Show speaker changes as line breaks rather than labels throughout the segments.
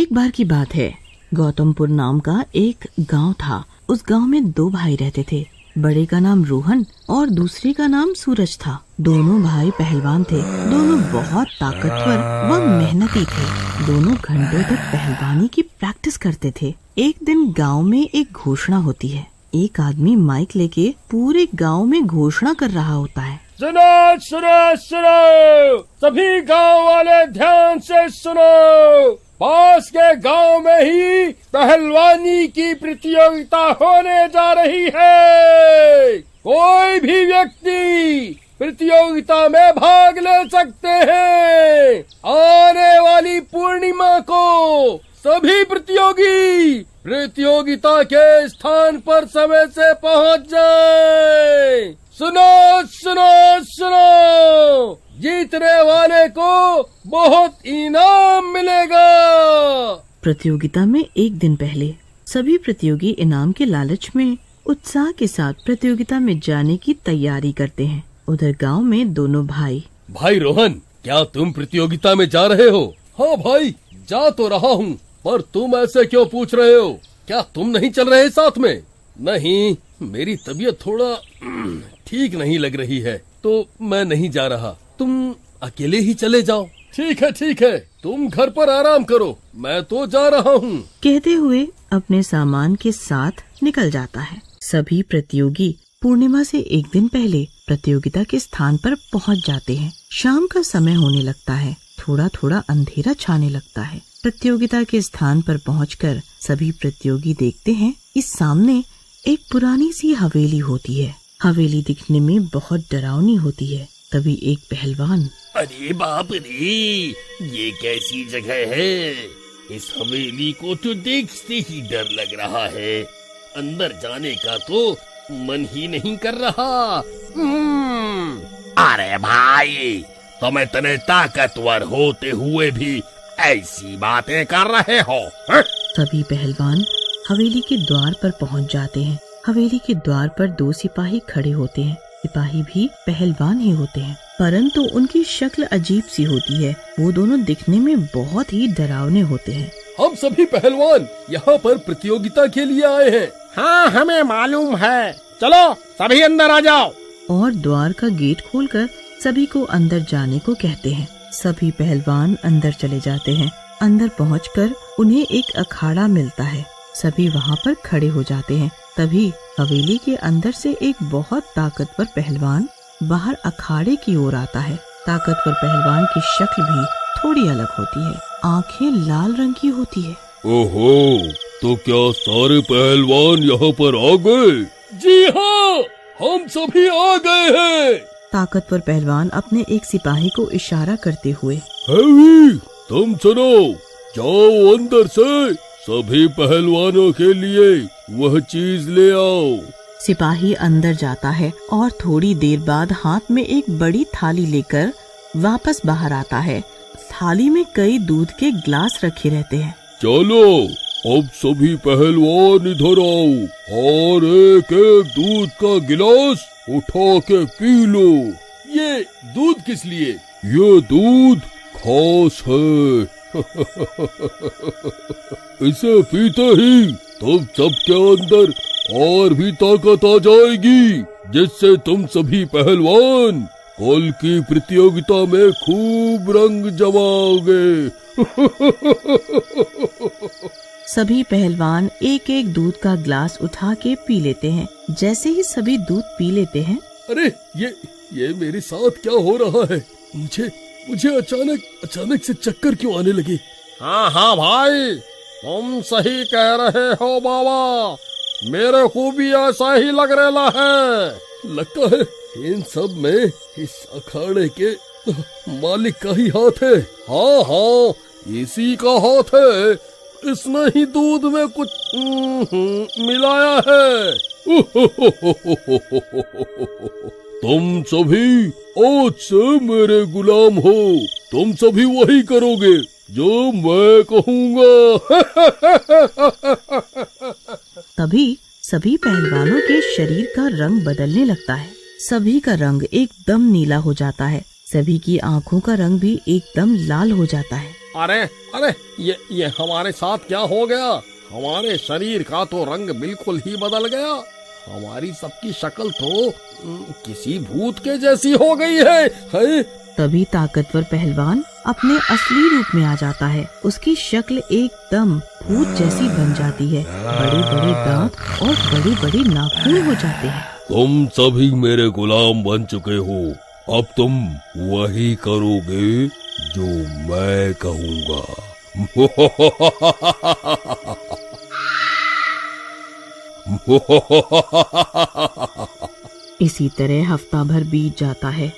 एक बार की बात है, गौतमपुर नाम का एक गांव था। उस गांव में 2 भाई रहते थे। बड़े का नाम रोहन और दूसरे का नाम सूरज था। दोनों भाई पहलवान थे। दोनों बहुत ताकतवर व मेहनती थे। दोनों घंटों तक पहलवानी की प्रैक्टिस करते थे। एक दिन गांव में एक घोषणा होती है। एक आदमी माइक लेके पूरे गांव में घोषणा कर रहा होता है।
सुनो सुनो सुनो, सभी गांव वाले ध्यान से सुनो। पास के गांव में ही पहलवानी की प्रतियोगिता होने जा रही है। कोई भी व्यक्ति प्रतियोगिता में भाग ले सकते हैं। आने वाली पूर्णिमा को सभी प्रतियोगी प्रतियोगिता के स्थान पर समय से पहुंच जाएं। सुनो सुनो सुनो, जीतने वाले को बहुत इनाम मिलेगा।
प्रतियोगिता में एक दिन पहले सभी प्रतियोगी इनाम के लालच में उत्साह के साथ प्रतियोगिता में जाने की तैयारी करते हैं। उधर गांव में दोनों
भाई रोहन, क्या तुम प्रतियोगिता में जा रहे हो? हाँ भाई, जा तो रहा हूँ, पर तुम ऐसे क्यों पूछ रहे हो? क्या तुम नहीं चल रहे साथ में? नहीं, मेरी तबीयत थोड़ा ठीक नहीं लग रही है, तो मैं नहीं जा रहा। तुम अकेले ही चले जाओ। ठीक है, तुम घर पर आराम करो, मैं तो जा रहा हूँ।
कहते हुए अपने सामान के साथ निकल जाता है। सभी प्रतियोगी पूर्णिमा से एक दिन पहले प्रतियोगिता के स्थान पर पहुँच जाते हैं। शाम का समय होने लगता है। थोड़ा थोड़ा अंधेरा छाने लगता है। प्रतियोगिता के स्थान पर पहुंचकर सभी प्रतियोगी देखते हैं कि सामने एक पुरानी सी हवेली होती है। हवेली दिखने में बहुत डरावनी होती है। तभी एक पहलवान,
अरे बाप रे, ये कैसी जगह है? इस हवेली को तो देखते ही डर लग रहा है। अंदर जाने का तो मन ही नहीं कर रहा। अरे भाई, तुम इतने ताकतवर होते हुए भी ऐसी बातें कर रहे हो?
सभी पहलवान हवेली के द्वार पर पहुंच जाते हैं। हवेली के द्वार पर 2 सिपाही खड़े होते हैं। सिपाही भी पहलवान ही होते हैं, परंतु उनकी शक्ल अजीब सी होती है। वो दोनों दिखने में बहुत ही डरावने होते हैं।
हम सभी पहलवान यहाँ पर प्रतियोगिता के लिए आए हैं।
हाँ, हमें मालूम है। चलो सभी अंदर आ जाओ।
और द्वार का गेट खोलकर सभी को अंदर जाने को कहते हैं। सभी पहलवान अंदर चले जाते हैं। अंदर पहुंचकर उन्हें एक अखाड़ा मिलता है। सभी वहां पर खड़े हो जाते हैं। तभी हवेली के अंदर से एक बहुत ताकतवर पहलवान बाहर अखाड़े की ओर आता है। ताकतवर पहलवान की शक्ल भी थोड़ी अलग होती है। आंखें लाल रंग की होती है।
ओहो, तो क्या सारे पहलवान यहाँ पर आ गए? जी हाँ, हम सभी आ गए हैं।
ताकतवर पहलवान अपने एक सिपाही को इशारा करते हुए,
हैवी, तुम सुनो, जाओ अंदर से सभी पहलवानों के लिए वह चीज ले आओ।
सिपाही अंदर जाता है और थोड़ी देर बाद हाथ में एक बड़ी थाली लेकर वापस बाहर आता है। थाली में कई दूध के गिलास रखे रहते हैं।
चलो, अब सभी पहलवान इधर आओ और एक एक दूध का गिलास उठा के पी लो। ये दूध किस लिए? ये दूध खास है। इसे पीते ही तुम सबके अंदर और भी ताकत आ जाएगी, जिससे तुम सभी पहलवान कल की प्रतियोगिता में खूब रंग जमाओगे।
सभी पहलवान एक एक दूध का ग्लास उठा के पी लेते हैं। जैसे ही सभी दूध पी लेते हैं,
अरे ये मेरे साथ क्या हो रहा है? मुझे अचानक से चक्कर क्यों आने लगे?
हाँ भाई, तुम सही कह रहे हो बाबा। मेरे को भी ऐसा ही लग रहा है।
लगता है इन सब में इस अखाड़े के मालिक का ही हाथ है। हाँ, इसी का हाथ है। इसने ही दूध में कुछ मिलाया है। तुम सभी आज से मेरे गुलाम हो। तुम सभी वही करोगे जो मैं कहूँगा।
तभी सभी पहलवानों के शरीर का रंग बदलने लगता है। सभी का रंग एकदम नीला हो जाता है। सभी की आंखों का रंग भी एकदम लाल हो जाता है।
अरे अरे ये हमारे साथ क्या हो गया? हमारे शरीर का तो रंग बिल्कुल ही बदल गया। हमारी सबकी शक्ल तो किसी भूत के जैसी हो गई है।
तभी ताकतवर पहलवान अपने असली रूप में आ जाता है। उसकी शक्ल एकदम भूत जैसी बन जाती है। बड़े बड़े दांत और बड़े बड़े नाखून हो जाते हैं।
तुम सभी मेरे गुलाम बन चुके हो। अब तुम वही करोगे जो मैं कहूँगा।
इसी तरह हफ्ता भर बीत जाता है।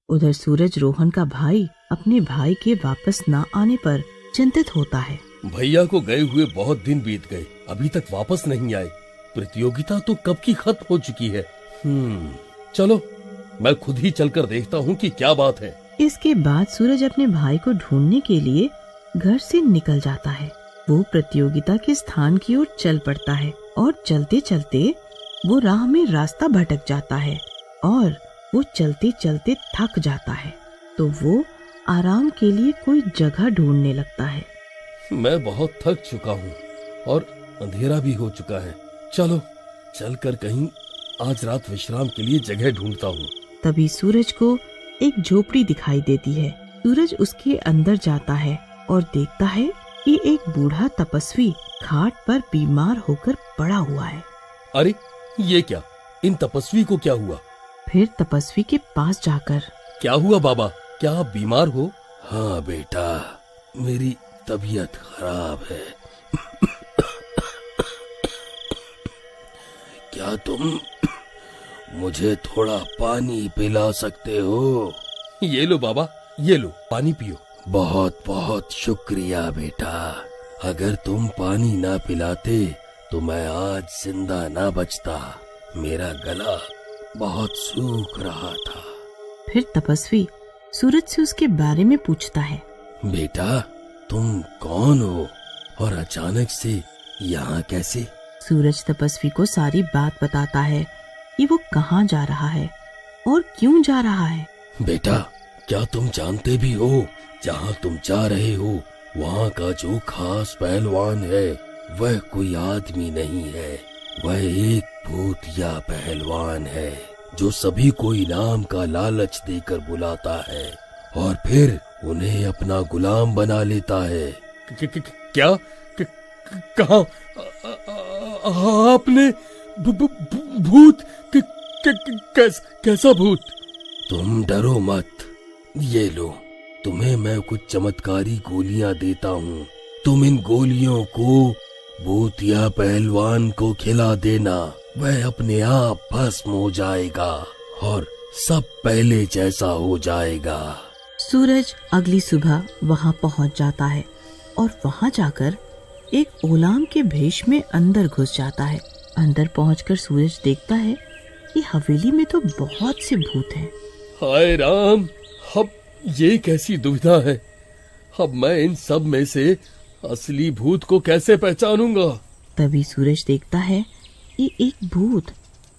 उधर सूरज रोहन का भाई अपने भाई के वापस न आने पर चिंतित होता है।
भैया को गए हुए बहुत दिन बीत गए, अभी तक वापस नहीं आए। प्रतियोगिता तो कब की खत्म हो चुकी है। चलो मैं खुद ही चलकर देखता हूँ कि क्या बात है।
इसके बाद सूरज अपने भाई को ढूंढने के लिए घर से निकल जाता है। वो प्रतियोगिता के स्थान की ओर चल पड़ता है और चलते चलते वो राह में रास्ता भटक जाता है और वो चलते चलते थक जाता है, तो वो आराम के लिए कोई जगह ढूंढने लगता है।
मैं बहुत थक चुका हूँ और अंधेरा भी हो चुका है। चलो चलकर कहीं आज रात विश्राम के लिए जगह ढूंढता हूँ।
तभी सूरज को एक झोपड़ी दिखाई देती है। सूरज उसके अंदर जाता है और देखता है कि एक बूढ़ा तपस्वी खाट पर बीमार होकर पड़ा हुआ है।
अरे ये क्या, इन तपस्वी को क्या हुआ?
फिर तपस्वी के पास जाकर,
क्या हुआ बाबा, क्या आप बीमार हो?
हाँ बेटा, मेरी तबीयत खराब है। क्या तुम मुझे थोड़ा पानी पिला सकते हो?
ये लो बाबा, ये लो पानी पियो।
बहुत बहुत शुक्रिया बेटा। अगर तुम पानी ना पिलाते तो मैं आज जिंदा ना बचता। मेरा गला बहुत सूख रहा था।
फिर तपस्वी सूरज से उसके बारे में पूछता है।
बेटा तुम कौन हो और अचानक से यहाँ कैसे?
सूरज तपस्वी को सारी बात बताता है कि वो कहाँ जा रहा है और क्यों जा रहा है।
बेटा क्या तुम जानते भी हो जहाँ तुम जा रहे हो वहाँ का जो खास पहलवान है वह कोई आदमी नहीं है, वह एक भूतिया पहलवान है जो सभी को इनाम का लालच देकर बुलाता है और फिर उन्हें अपना गुलाम बना लेता है।
क्या? कहाँ? आपने भूत? कैसा भूत?
तुम डरो मत, ये लो तुम्हें मैं कुछ चमत्कारी गोलियां देता हूँ। तुम इन गोलियों को भूतिया पहलवान को खिला देना, वह अपने आप भस्म हो जाएगा और सब पहले जैसा हो जाएगा।
सूरज अगली सुबह वहाँ पहुँच जाता है और वहाँ जाकर एक ओलाम के भेष में अंदर घुस जाता है। अंदर पहुंचकर सूरज देखता है कि हवेली में तो बहुत से भूत हैं।
हाय राम, अब ये कैसी दुविधा है। अब मैं इन सब में से असली भूत को कैसे पहचानूंगा?
तभी सूरज देखता है कि एक भूत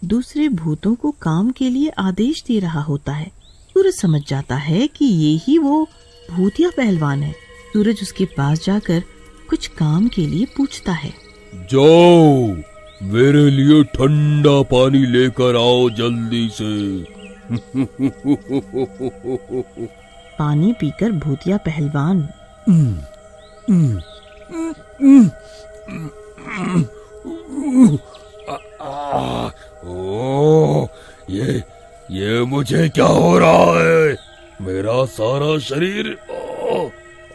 दूसरे भूतों को काम के लिए आदेश दे रहा होता है। सूरज समझ जाता है कि ये ही वो भूतिया पहलवान है। सूरज उसके पास जाकर कुछ काम के लिए पूछता है।
जाओ मेरे लिए ठंडा पानी लेकर आओ जल्दी से।
पानी पीकर भूतिया पहलवान
ये मुझे क्या हो रहा है? मेरा सारा शरीर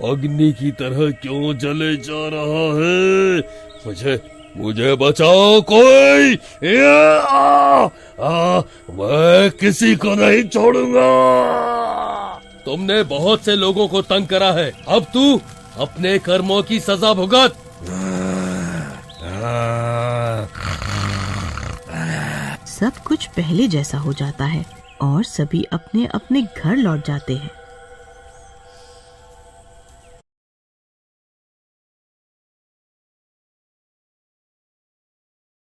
अग्नि की तरह क्यों जले जा रहा है? मुझे बचाओ कोई। मैं किसी को नहीं छोड़ूंगा।
तुमने बहुत से लोगों को तंग करा है, अब तू अपने कर्मों की सजा भुगत।
सब कुछ पहले जैसा हो जाता है और सभी अपने अपने घर लौट जाते हैं।